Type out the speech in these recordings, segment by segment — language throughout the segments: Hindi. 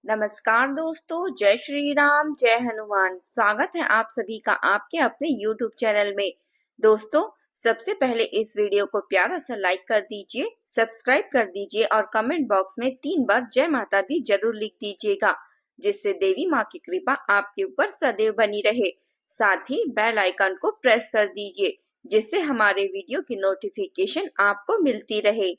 नमस्कार दोस्तों, जय श्री राम, जय हनुमान। स्वागत है आप सभी का आपके अपने YouTube चैनल में। दोस्तों, सबसे पहले इस वीडियो को प्यारा सा लाइक कर दीजिए, सब्सक्राइब कर दीजिए और कमेंट बॉक्स में 3 बार जय माता दी जरूर लिख दीजिएगा, जिससे देवी माँ की कृपा आपके ऊपर सदैव बनी रहे। साथ ही बेल आइकन को प्रेस कर दीजिए, जिससे हमारे वीडियो की नोटिफिकेशन आपको मिलती रहे।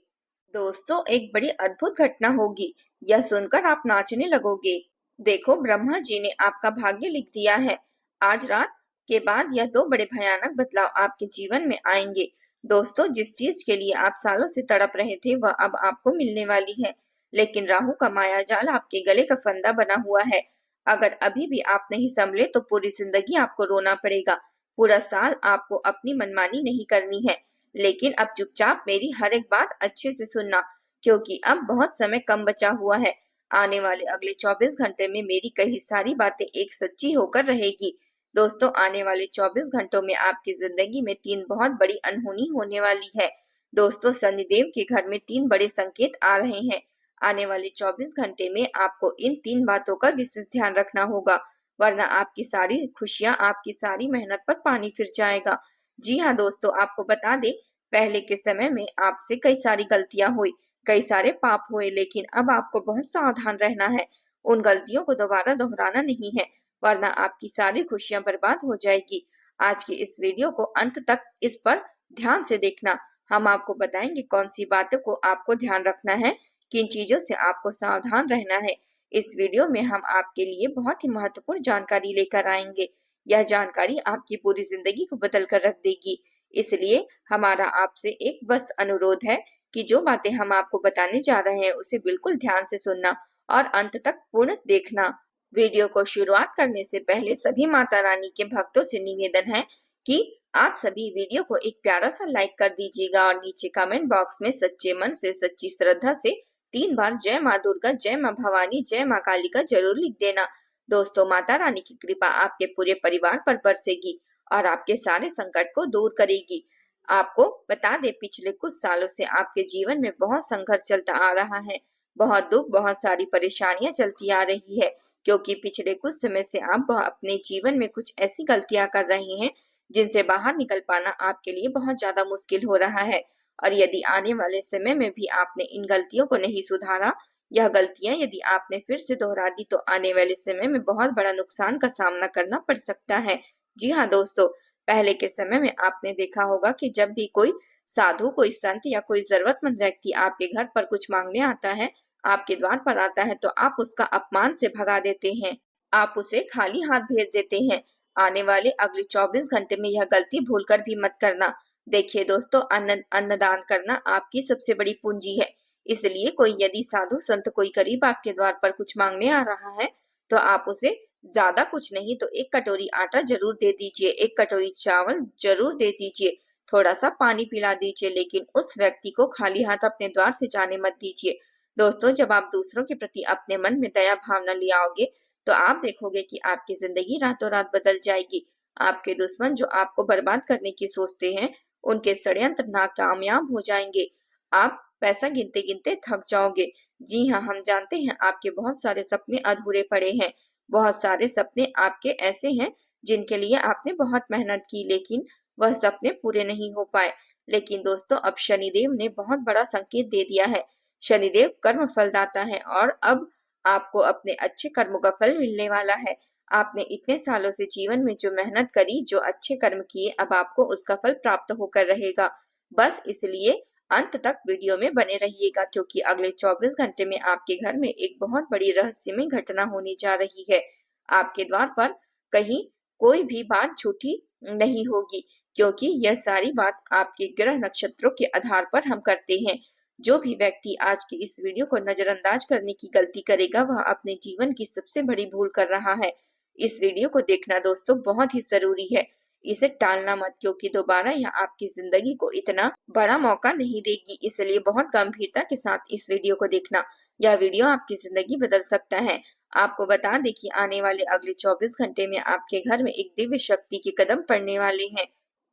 दोस्तों, एक बड़ी अद्भुत घटना होगी, यह सुनकर आप नाचने लगोगे। देखो, ब्रह्मा जी ने आपका भाग्य लिख दिया है। आज रात के बाद यह 2 बड़े भयानक बदलाव आपके जीवन में आएंगे। दोस्तों, जिस चीज के लिए आप सालों से तड़प रहे थे वह अब आपको मिलने वाली है, लेकिन राहु का माया जाल आपके गले का फंदा बना हुआ है। अगर अभी भी आप नहीं संभले तो पूरी जिंदगी आपको रोना पड़ेगा। पूरा साल आपको अपनी मनमानी नहीं करनी है, लेकिन अब चुपचाप मेरी हर एक बात अच्छे से सुनना, क्योंकि अब बहुत समय कम बचा हुआ है। आने वाले अगले 24 घंटे में मेरी कही सारी बातें एक सच्ची होकर रहेगी। दोस्तों, आने वाले 24 घंटों में आपकी जिंदगी में 3 बहुत बड़ी अनहोनी होने वाली है। दोस्तों, शनिदेव के घर में 3 बड़े संकेत आ रहे हैं। आने वाले 24 घंटे में आपको इन 3 बातों का विशेष ध्यान रखना होगा, वरना आपकी सारी खुशियां, आपकी सारी मेहनत पर पानी फिर जाएगा। जी हाँ दोस्तों, आपको बता दें, पहले के समय में आपसे कई सारी गलतियां हुई, कई सारे पाप हुए, लेकिन अब आपको बहुत सावधान रहना है। उन गलतियों को दोबारा दोहराना नहीं है, वरना आपकी सारी खुशियां बर्बाद हो जाएगी। आज की इस वीडियो को अंत तक इस पर ध्यान से देखना। हम आपको बताएंगे कौन सी बातों को आपको ध्यान रखना है, किन चीजों से आपको सावधान रहना है। इस वीडियो में हम आपके लिए बहुत ही महत्वपूर्ण जानकारी लेकर आएंगे। यह जानकारी आपकी पूरी जिंदगी को बदल कर रख देगी। इसलिए हमारा आपसे एक बस अनुरोध है कि जो बातें हम आपको बताने जा रहे हैं उसे बिल्कुल ध्यान से सुनना और अंत तक पूर्ण देखना। वीडियो को शुरुआत करने से पहले सभी माता रानी के भक्तों से निवेदन है कि आप सभी वीडियो को एक प्यारा सा लाइक कर दीजिएगा और नीचे कमेंट बॉक्स में सच्चे मन से, सच्ची श्रद्धा से 3 बार जय माँ दुर्गा, जय माँ भवानी, जय माँ काली का जरूर लिख देना। दोस्तों, माता रानी की कृपा आपके पूरे परिवार पर बरसेगी और आपके सारे संकट को दूर करेगी। आपको बता दें, पिछले कुछ सालों से आपके जीवन में बहुत संघर्ष चलता आ रहा है, बहुत दुख, बहुत सारी परेशानियां चलती आ रही है, क्योंकि पिछले कुछ समय से आप अपने जीवन में कुछ ऐसी गलतियां कर रहे हैं जिनसे बाहर निकल पाना आपके लिए बहुत ज्यादा मुश्किल हो रहा है। और यदि आने वाले समय में भी आपने इन गलतियों को नहीं सुधारा, यह गलतियां यदि आपने फिर से दोहरा दी, तो आने वाले समय में बहुत बड़ा नुकसान का सामना करना पड़ सकता है। जी हाँ दोस्तों, पहले के समय में आपने देखा होगा कि जब भी कोई साधु, कोई संत या कोई जरूरतमंद व्यक्ति आपके घर पर कुछ मांगने आता है, आपके द्वार पर आता है, तो आप उसका अपमान से भगा देते हैं, आप उसे खाली हाथ भेज देते हैं। आने वाले अगले 24 घंटे में यह गलती भूलकर भी मत करना। देखिए दोस्तों, अन्नदान करना आपकी सबसे बड़ी पूंजी है। इसलिए कोई यदि साधु संत, कोई गरीब आपके द्वार पर कुछ मांगने आ रहा है, तो आप उसे ज्यादा कुछ नहीं तो 1 कटोरी आटा जरूर दे दीजिए, 1 कटोरी चावल जरूर दे दीजिए, थोड़ा सा पानी पिला दीजिए, लेकिन उस व्यक्ति को खाली हाथ अपने द्वार से जाने मत दीजिए। दोस्तों, जब आप दूसरों के प्रति अपने मन में दया भावना ले आओगे, तो आप देखोगे कि आपकी जिंदगी रातों रात बदल जाएगी। आपके दुश्मन जो आपको बर्बाद करने की सोचते हैं, उनके षड्यंत्र नाकामयाब हो जाएंगे। आप पैसा गिनते गिनते थक जाओगे। जी हाँ, हम जानते हैं आपके बहुत सारे सपने अधूरे पड़े हैं। बहुत सारे सपने आपके ऐसे हैं जिनके लिए आपने बहुत मेहनत की, लेकिन वह सपने पूरे नहीं हो पाए। लेकिन दोस्तों, अब शनिदेव ने बहुत बड़ा संकेत दे दिया है। शनिदेव कर्म फलदाता है और अब आपको अपने अच्छे कर्मों का फल मिलने वाला है। आपने इतने सालों से जीवन में जो मेहनत करी, जो अच्छे कर्म किए, अब आपको उसका फल प्राप्त होकर रहेगा। बस इसलिए अंत तक वीडियो में बने रहिएगा, क्योंकि अगले 24 घंटे में आपके घर में एक बहुत बड़ी रहस्यमय घटना होने जा रही है। आपके द्वार पर कहीं कोई भी बात झूठी नहीं होगी, क्योंकि यह सारी बात आपके ग्रह नक्षत्रों के आधार पर हम करते हैं। जो भी व्यक्ति आज की इस वीडियो को नजरअंदाज करने की गलती करेगा, वह अपने जीवन की सबसे बड़ी भूल कर रहा है। इस वीडियो को देखना दोस्तों बहुत ही जरूरी है। इसे टालना मत, क्योंकि दोबारा यह आपकी जिंदगी को इतना बड़ा मौका नहीं देगी। इसलिए बहुत गंभीरता के साथ इस वीडियो को देखना। यह वीडियो आपकी जिंदगी बदल सकता है। आपको बता दें कि आने वाले अगले 24 घंटे में आपके घर में एक दिव्य शक्ति के कदम पड़ने वाले हैं।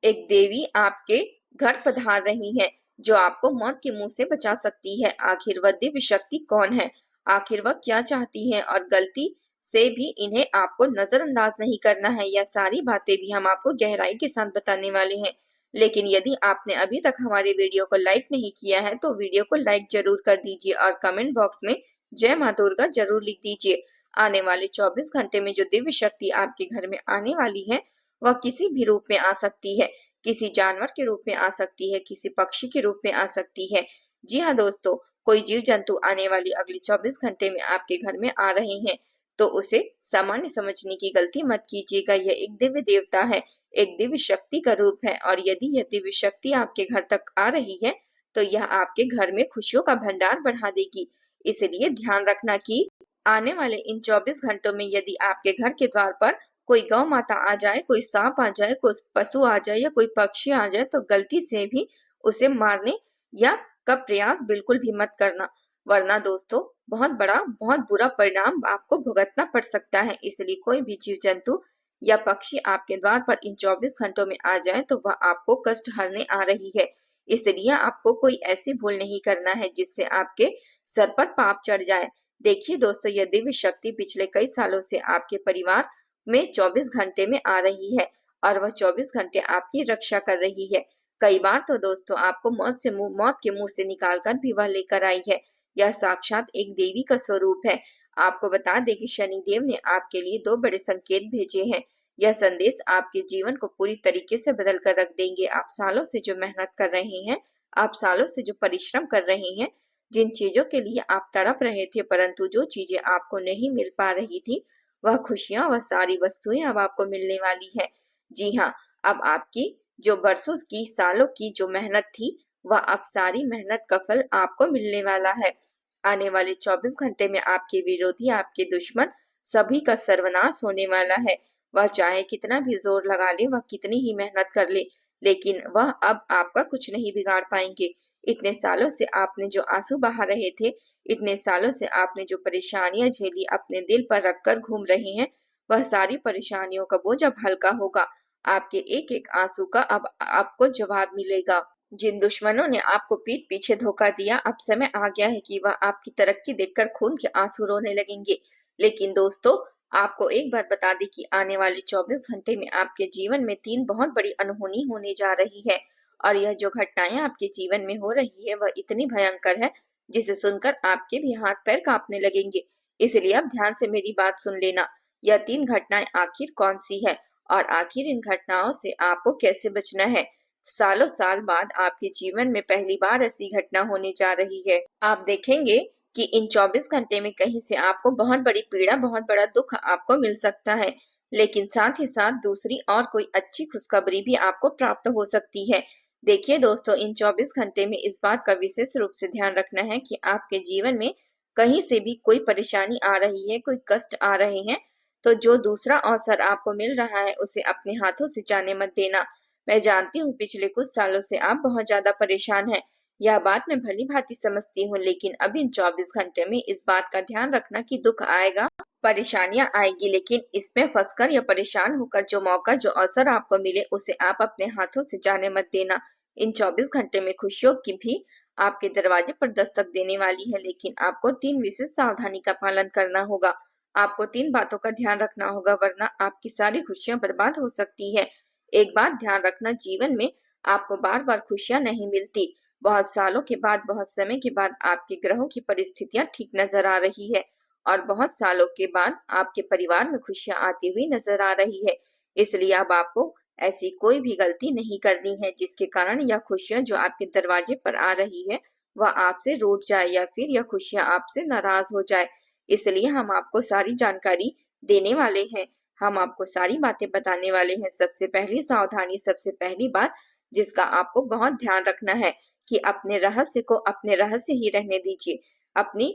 एक देवी आपके घर पधार रही है, जो आपको मौत के मुंह से बचा सकती है। आखिर वह दिव्य शक्ति कौन है? आखिर वह क्या चाहती हैं और गलती से भी इन्हें आपको नजरअंदाज नहीं करना है। यह सारी बातें भी हम आपको गहराई के साथ बताने वाले हैं। लेकिन यदि आपने अभी तक हमारे वीडियो को लाइक नहीं किया है तो वीडियो को लाइक जरूर कर दीजिए और कमेंट बॉक्स में जय माँ दुर्गा जरूर लिख दीजिए। आने वाले 24 घंटे में जो दिव्य शक्ति आपके घर में आने वाली है वह किसी भी रूप में आ सकती है, किसी जानवर के रूप में आ सकती है, किसी पक्षी के रूप में आ सकती है। जी हाँ दोस्तों, कोई जीव जंतु आने वाली अगले 24 घंटे में आपके घर में आ रहे हैं तो उसे सामान्य समझने की गलती मत कीजिएगा। यह एक दिव्य देवता है, एक दिव्य शक्ति का रूप है और यदि यह दिव्य शक्ति आपके घर तक आ रही है तो यह आपके घर में खुशियों का भंडार बढ़ा देगी। इसलिए ध्यान रखना कि आने वाले इन 24 घंटों में यदि आपके घर के द्वार पर कोई गौ माता आ जाए, कोई सांप आ जाए, कोई पशु आ जाए या कोई पक्षी आ जाए तो गलती से भी उसे मारने या का प्रयास बिल्कुल भी मत करना, वरना दोस्तों बहुत बुरा परिणाम आपको भुगतना पड़ सकता है। इसलिए कोई भी जीव जंतु या पक्षी आपके द्वार पर इन 24 घंटों में आ जाए तो वह आपको कष्ट हरने आ रही है। इसलिए आपको कोई ऐसी भूल नहीं करना है जिससे आपके सर पर पाप चढ़ जाए। देखिए दोस्तों, यह दिव्य शक्ति पिछले कई सालों से आपके परिवार में 24 घंटे में आ रही है और वह 24 घंटे आपकी रक्षा कर रही है। कई बार तो दोस्तों आपको मौत के मुंह से निकाल कर भी वह लेकर आई है। यह साक्षात एक देवी का स्वरूप है। आपको बता दें कि शनिदेव ने आपके लिए दो बड़े संकेत भेजे हैं। यह संदेश आपके जीवन को पूरी तरीके से बदल कर रख देंगे। आप सालों से जो मेहनत कर रहे हैं, आप सालों से जो परिश्रम कर रहे हैं, जिन चीजों के लिए आप तड़प रहे थे परंतु जो चीजें आपको नहीं मिल पा रही थी, वह खुशियां, वह सारी वस्तुएं अब आपको मिलने वाली है। जी हाँ, अब आपकी जो बरसों की, सालों की जो मेहनत थी, वह अब सारी मेहनत का फल आपको मिलने वाला है। आने वाले 24 घंटे में आपके विरोधी, आपके दुश्मन सभी का सर्वनाश होने वाला है। वह चाहे कितना भी जोर लगा ले, वह कितनी ही मेहनत कर ले, लेकिन वह अब आपका कुछ नहीं बिगाड़ पाएंगे। इतने सालों से आपने जो आंसू बहा रहे थे, इतने सालों से आपने जो परेशानियां झेली, अपने दिल पर रखकर घूम रहे हैं, वह सारी परेशानियों का बोझ अब हल्का होगा। आपके एक एक आंसू का अब आपको जवाब मिलेगा। जिन दुश्मनों ने आपको पीठ पीछे धोखा दिया, अब समय आ गया है कि वह आपकी तरक्की देखकर खून के आंसू रोने लगेंगे। लेकिन दोस्तों, आपको एक बात बता दें कि आने वाले 24 घंटे में आपके जीवन में 3 बहुत बड़ी अनहोनी होने जा रही है और यह जो घटनाएं आपके जीवन में हो रही है वह इतनी भयंकर है जिसे सुनकर आपके भी हाथ पैर कांपने लगेंगे। इसलिए अब ध्यान से मेरी बात सुन लेना। यह 3 घटनाएं आखिर कौन सी है और आखिर इन घटनाओं से आपको कैसे बचना है। सालों साल बाद आपके जीवन में पहली बार ऐसी घटना होने जा रही है। आप देखेंगे कि इन 24 घंटे में कहीं से आपको बहुत बड़ी पीड़ा, बहुत बड़ा दुख आपको मिल सकता है, लेकिन साथ ही साथ दूसरी और कोई अच्छी खुशखबरी भी आपको प्राप्त हो सकती है। देखिए दोस्तों, इन 24 घंटे में इस बात का विशेष रूप से ध्यान रखना है कि आपके जीवन में कहीं से भी कोई परेशानी आ रही है, कोई कष्ट आ रहे हैं, तो जो दूसरा अवसर आपको मिल रहा है उसे अपने हाथों से जाने मत देना। मैं जानती हूँ पिछले कुछ सालों से आप बहुत ज्यादा परेशान हैं। यह बात मैं भली भांति समझती हूँ, लेकिन अब इन 24 घंटे में इस बात का ध्यान रखना कि दुख आएगा, परेशानियां आएगी, लेकिन इसमें फंसकर या परेशान होकर जो मौका, जो अवसर आपको मिले उसे आप अपने हाथों से जाने मत देना। इन 24 घंटे में खुशियों की भी आपके दरवाजे पर दस्तक देने वाली है, लेकिन आपको 3 विशेष सावधानी का पालन करना होगा। आपको 3 बातों का ध्यान रखना होगा, वरना आपकी सारी खुशियां बर्बाद हो सकती है। एक बात ध्यान रखना, जीवन में आपको बार बार खुशियां नहीं मिलती। बहुत सालों के बाद, बहुत समय के बाद आपके ग्रहों की परिस्थितियां ठीक नजर आ रही है और बहुत सालों के बाद आपके परिवार में खुशियां आती हुई नजर आ रही है। इसलिए अब आपको ऐसी कोई भी गलती नहीं करनी है जिसके कारण यह खुशियां जो आपके दरवाजे पर आ रही है वह आपसे रूठ जाए या फिर यह खुशियां आपसे नाराज हो जाए। इसलिए हम आपको सारी जानकारी देने वाले हैं, हम आपको सारी बातें बताने वाले हैं। सबसे पहली सावधानी, सबसे पहली बात जिसका आपको बहुत ध्यान रखना है कि अपने रहस्य को अपने रहस्य ही रहने दीजिए। अपनी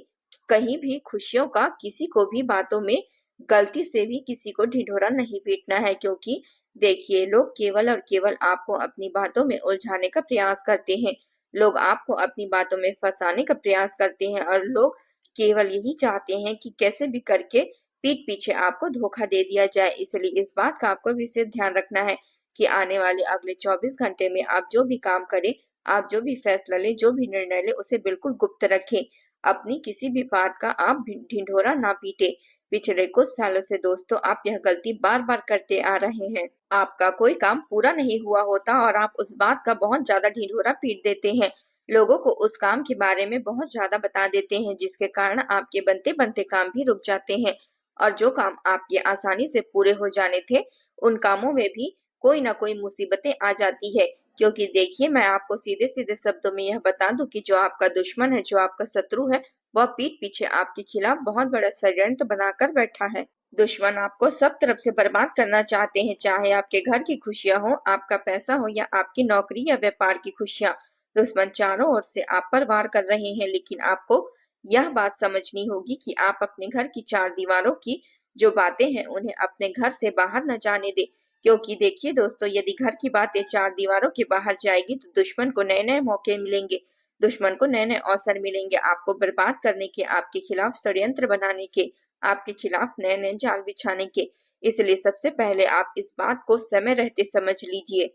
कहीं भी खुशियों का किसी को भी बातों में गलती से भी किसी को ढिढोरा नहीं पीटना है, क्योंकि देखिए, लोग केवल और केवल आपको अपनी बातों में उलझाने का प्रयास करते हैं। लोग आपको अपनी बातों में फंसाने का प्रयास करते हैं और लोग केवल यही चाहते हैं कि कैसे भी करके पीठ पीछे आपको धोखा दे दिया जाए। इसलिए इस बात का आपको विशेष ध्यान रखना है कि आने वाले अगले 24 घंटे में आप जो भी काम करें, आप जो भी फैसला लें, जो भी निर्णय लें, उसे बिल्कुल गुप्त रखें। अपनी किसी भी बात का आप ढिंढोरा ना पीटे। पिछले कुछ सालों से दोस्तों आप यह गलती बार बार करते आ रहे हैं। आपका कोई काम पूरा नहीं हुआ होता और आप उस बात का बहुत ज्यादा ढिंढोरा पीट देते हैं। लोगों को उस काम के बारे में बहुत ज्यादा बता देते हैं, जिसके कारण आपके बनते बनते काम भी रुक जाते हैं और जो काम आपके आसानी से पूरे हो जाने थे, उन कामों में भी कोई ना कोई मुसीबतें आ जाती है। क्योंकि देखिए, मैं आपको सीधे सीधे शब्दों में यह बता दूं कि जो आपका दुश्मन है, जो आपका शत्रु है, वह पीठ पीछे आपके खिलाफ बहुत बड़ा षड्यंत्र बनाकर बैठा है। दुश्मन आपको सब तरफ से बर्बाद करना चाहते हैं, चाहे आपके घर की खुशियां हो, आपका पैसा हो या आपकी नौकरी या व्यापार की खुशियां। दुश्मन चारों ओर से आप पर वार कर रहे हैं, लेकिन आपको यह बात समझनी होगी कि आप अपने घर की चार दीवारों की जो बातें हैं, उन्हें अपने घर से बाहर न जाने दे। क्योंकि देखिए दोस्तों, यदि घर की बातें चार दीवारों के बाहर जाएगी तो दुश्मन को नए नए मौके मिलेंगे, दुश्मन को नए नए अवसर मिलेंगे आपको बर्बाद करने के, आपके खिलाफ षड्यंत्र बनाने के, आपके खिलाफ नए नए जाल बिछाने के। इसलिए सबसे पहले आप इस बात को समय रहते समझ लीजिए।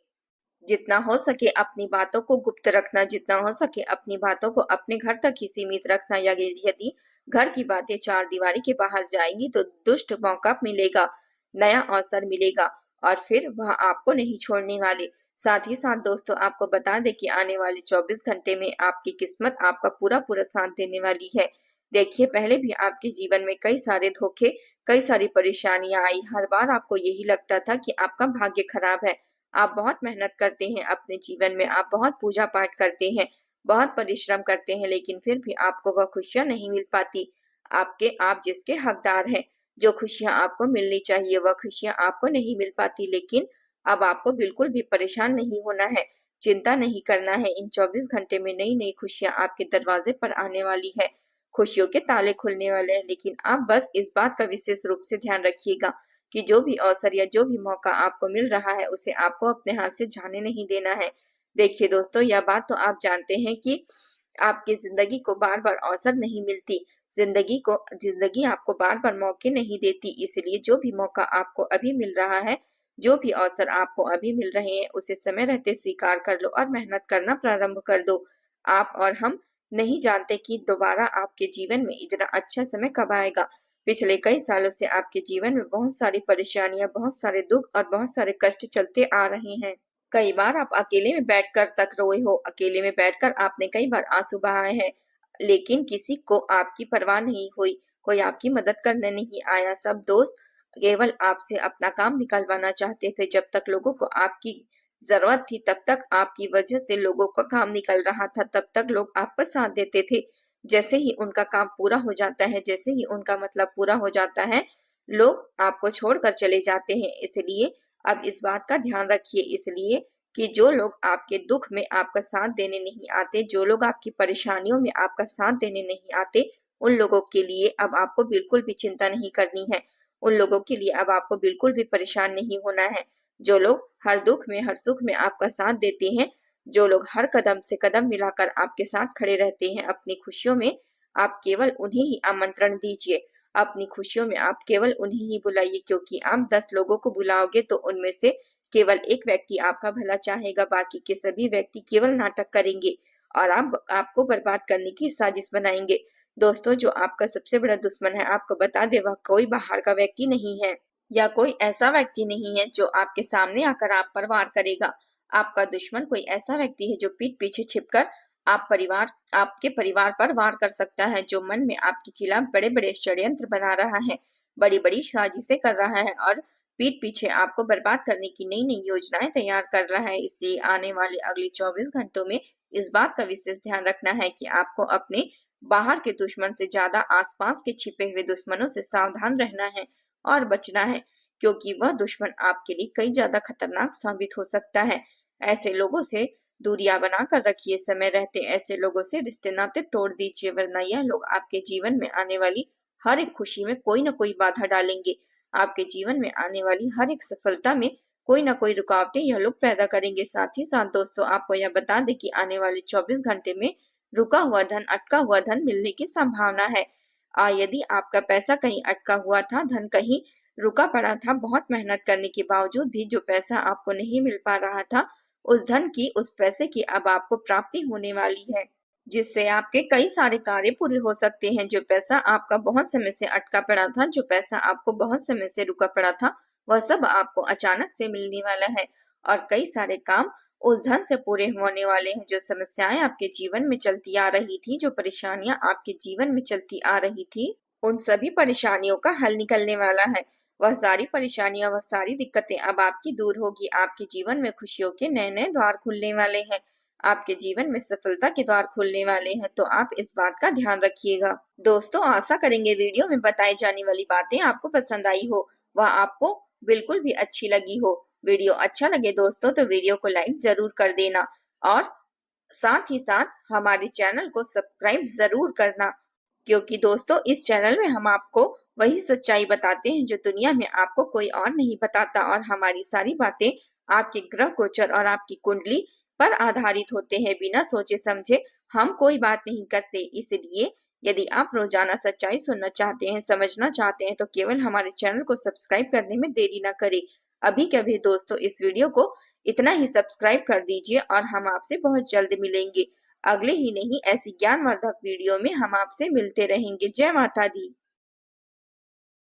जितना हो सके अपनी बातों को गुप्त रखना, जितना हो सके अपनी बातों को अपने घर तक ही सीमित रखना। या यदि घर की बातें चार दीवारी के बाहर जाएंगी तो दुष्ट मौका मिलेगा, नया अवसर मिलेगा और फिर वह आपको नहीं छोड़ने वाले। साथ ही साथ दोस्तों आपको बता दें कि आने वाले 24 घंटे में आपकी किस्मत आपका पूरा पूरा साथ देने वाली है। देखिए, पहले भी आपके जीवन में कई सारे धोखे, कई सारी परेशानियां आई। हर बार आपको यही लगता था कि आपका भाग्य खराब है। आप बहुत मेहनत करते हैं अपने जीवन में, आप बहुत पूजा पाठ करते हैं, बहुत परिश्रम करते हैं, लेकिन फिर भी आपको वह खुशियां नहीं मिल पाती। आप जिसके हकदार हैं, जो खुशियां आपको मिलनी चाहिए, वह खुशियां आपको नहीं मिल पाती। लेकिन अब आपको बिल्कुल भी परेशान नहीं होना है, चिंता नहीं करना है। इन 24 घंटे में नई नई खुशियां आपके दरवाजे पर आने वाली है, खुशियों के ताले खुलने वाले हैं। लेकिन आप बस इस बात का विशेष रूप से ध्यान रखिएगा कि जो भी अवसर या जो भी मौका आपको मिल रहा है, उसे आपको अपने हाथ से जाने नहीं देना है। देखिए दोस्तों, यह बात तो आप जानते हैं कि आपकी जिंदगी को बार बार अवसर नहीं मिलती, जिंदगी आपको बार बार मौके नहीं देती। इसलिए जो भी मौका आपको अभी मिल रहा है, जो भी अवसर आपको अभी मिल रहे हैं, उसे समय रहते स्वीकार कर लो और मेहनत करना प्रारंभ कर दो। आप और हम नहीं जानते कि दोबारा आपके जीवन में इतना अच्छा समय कब आएगा। पिछले कई सालों से आपके जीवन में बहुत सारी परेशानियां, बहुत सारे दुख और बहुत सारे कष्ट चलते आ रहे हैं। कई बार आप अकेले में बैठकर तक रोए हो, अकेले में बैठकर आपने कई बार आंसू बहाए हैं, लेकिन किसी को आपकी परवाह नहीं हुई, कोई आपकी मदद करने नहीं आया। सब दोस्त केवल आपसे अपना काम निकलवाना चाहते थे। जब तक लोगों को आपकी जरूरत थी, तब तक आपकी वजह से लोगों का काम निकल रहा था, तब तक लोग आपका साथ देते थे। जैसे ही उनका काम पूरा हो जाता है, जैसे ही उनका मतलब पूरा हो जाता है, लोग आपको छोड़कर चले जाते हैं। इसलिए अब इस बात का ध्यान रखिए, इसलिए कि जो लोग आपके दुख में आपका साथ देने नहीं आते, जो लोग आपकी परेशानियों में आपका साथ देने नहीं आते, उन लोगों के लिए अब आपको बिल्कुल भी चिंता नहीं करनी है। उन लोगों के लिए अब आपको बिल्कुल भी परेशान नहीं होना है। जो लोग हर दुख में हर सुख में आपका साथ देते हैं, जो लोग हर कदम से कदम मिलाकर आपके साथ खड़े रहते हैं अपनी खुशियों में, आप केवल उन्हें ही आमंत्रण दीजिए। अपनी खुशियों में आप केवल उन्हें ही बुलाइए, क्योंकि आप 10 लोगों को बुलाओगे तो उनमें से केवल एक व्यक्ति आपका भला चाहेगा, बाकी के सभी व्यक्ति केवल नाटक करेंगे और आपको बर्बाद करने की साजिश बनाएंगे। दोस्तों, जो आपका सबसे बड़ा दुश्मन है, आपको बता दे, वह कोई बाहर का व्यक्ति नहीं है या कोई ऐसा व्यक्ति नहीं है जो आपके सामने आकर आप पर वार करेगा। आपका दुश्मन कोई ऐसा व्यक्ति है जो पीठ पीछे छिपकर आपके परिवार पर वार कर सकता है, जो मन में आपके खिलाफ बड़े बड़े षड्यंत्र बना रहा है, बड़ी बड़ी साजिशें कर रहा है और पीठ पीछे आपको बर्बाद करने की नई नई योजनाएं तैयार कर रहा है। इसलिए आने वाले अगले 24 घंटों में इस बात का विशेष ध्यान रखना है कि आपको अपने बाहर के दुश्मन से ज्यादा आसपास के छिपे हुए दुश्मनों से सावधान रहना है और बचना है, क्योंकि वह दुश्मन आपके लिए कई ज्यादा खतरनाक साबित हो सकता है। ऐसे लोगों से दूरियां बनाकर रखिए, समय रहते ऐसे लोगों से रिश्ते नाते तोड़ दीजिए, वरना यह लोग आपके जीवन में आने वाली हर एक खुशी में कोई न कोई बाधा डालेंगे। आपके जीवन में आने वाली हर एक सफलता में कोई न कोई रुकावटें यह लोग पैदा करेंगे। साथ ही साथ दोस्तों आपको यह बता दें कि आने वाले 24 घंटे में रुका हुआ धन, अटका हुआ धन मिलने की संभावना है। यदि आपका पैसा कहीं अटका हुआ था, धन कहीं रुका पड़ा था, बहुत मेहनत करने के बावजूद भी जो पैसा आपको नहीं मिल पा रहा था, उस धन की, उस पैसे की अब आपको प्राप्ति होने वाली है। जिससे आपके कई सारे कार्य पूरे हो सकते हैं। जो पैसा आपका बहुत समय से अटका पड़ा था, जो पैसा आपको बहुत समय से रुका पड़ा था, वह सब आपको अचानक से मिलने वाला है और कई सारे काम उस धन से पूरे होने वाले हैं। जो समस्याएं आपके जीवन में चलती आ रही थी, जो परेशानियां आपके जीवन में चलती आ रही थी, उन सभी परेशानियों का हल निकलने वाला है। वह सारी परेशानियां, वह सारी दिक्कतें अब आपकी दूर होगी। आपके जीवन में खुशियों के नए-नए द्वार खुलने वाले हैं। आपके जीवन में सफलता के द्वार खुलने वाले हैं, तो आप इस बात का ध्यान रखिएगा। दोस्तों, आशा करेंगे वीडियो में बताई जाने वाली बातें आपको पसंद आई हो, वह आपको बिल्कुल भी अच्छी लगी हो। वीडियो अच्छा लगे दोस्तों तो वीडियो को लाइक जरूर कर देना और साथ ही साथ हमारे चैनल को सब्सक्राइब जरूर करना, क्योंकि दोस्तों इस चैनल में हम आपको वही सच्चाई बताते हैं जो दुनिया में आपको कोई और नहीं बताता। और हमारी सारी बातें आपके ग्रह गोचर और आपकी कुंडली पर आधारित होते हैं। बिना सोचे समझे हम कोई बात नहीं करते। इसलिए यदि आप रोजाना सच्चाई सुनना चाहते हैं, समझना चाहते हैं, तो केवल हमारे चैनल को सब्सक्राइब करने में देरी न करें। अभी के अभी दोस्तों इस वीडियो को इतना ही सब्सक्राइब कर दीजिए और हम आपसे बहुत जल्द मिलेंगे। अगले ही नहीं ऐसी ज्ञानवर्धक वीडियो में हम आपसे मिलते रहेंगे। जय माता दी।